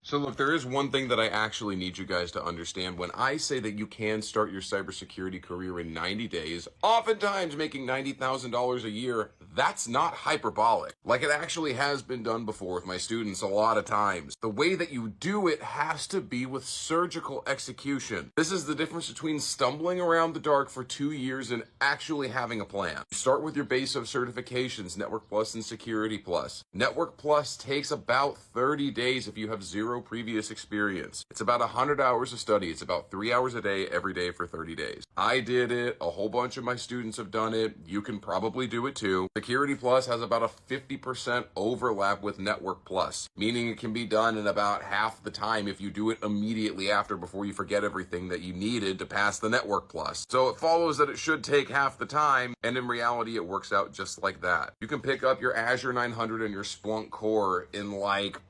So look, there is one thing that I actually need you guys to understand. When I say that you can start your cybersecurity career in 90 days, oftentimes making $90,000 a year, that's not hyperbolic. Like it actually has been done before with my students a lot of times. The way that you do it has to be with surgical execution. This is the difference between stumbling around the dark for 2 years and actually having a plan. Start with your base of certifications, Network Plus and Security Plus. Network Plus takes about 30 days if you have zero previous experience. It's about 100 hours of study. It's about 3 hours a day, every day for 30 days. I did it. A whole bunch of my students have done it. You can probably do it too. Security Plus has about a 50% overlap with Network Plus, meaning it can be done in about half the time if you do it immediately after before you forget everything that you needed to pass the Network Plus. So it follows that it should take half the time, and in reality, it works out just like that. You can pick up your Azure 900 and your Splunk Core in like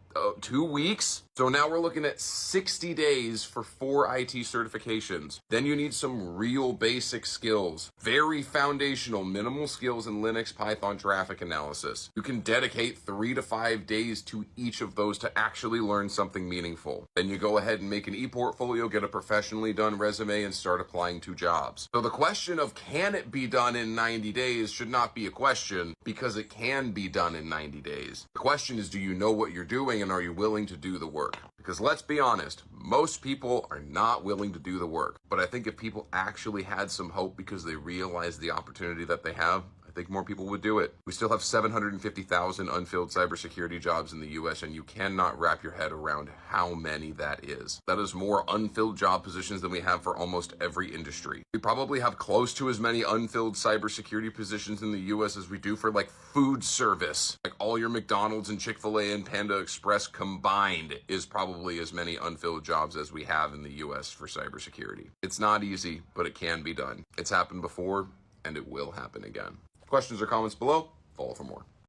2 weeks. So now we're looking at 60 days for 4 IT certifications. Then you need some real basic skills, very foundational, minimal skills in Linux, Python, traffic analysis. You can dedicate 3 to 5 days to each of those to actually learn something meaningful. Then you go ahead and make an e-portfolio, get a professionally done resume, and start applying to jobs. So the question of can it be done in 90 days should not be a question, because it can be done in 90 days. The question is, do you know what you're doing, and are you willing to do the work? Because let's be honest, most people are not willing to do the work. But I think if people actually had some hope because they realize the opportunity that they have, I think more people would do it. We still have 750,000 unfilled cybersecurity jobs in the US, and you cannot wrap your head around how many that is. That is more unfilled job positions than we have for almost every industry. We probably have close to as many unfilled cybersecurity positions in the US as we do for like food service. Like all your McDonald's and Chick-fil-A and Panda Express combined is probably as many unfilled jobs as we have in the US for cybersecurity. It's not easy, but it can be done. It's happened before, and it will happen again. Questions or comments below? Follow for more.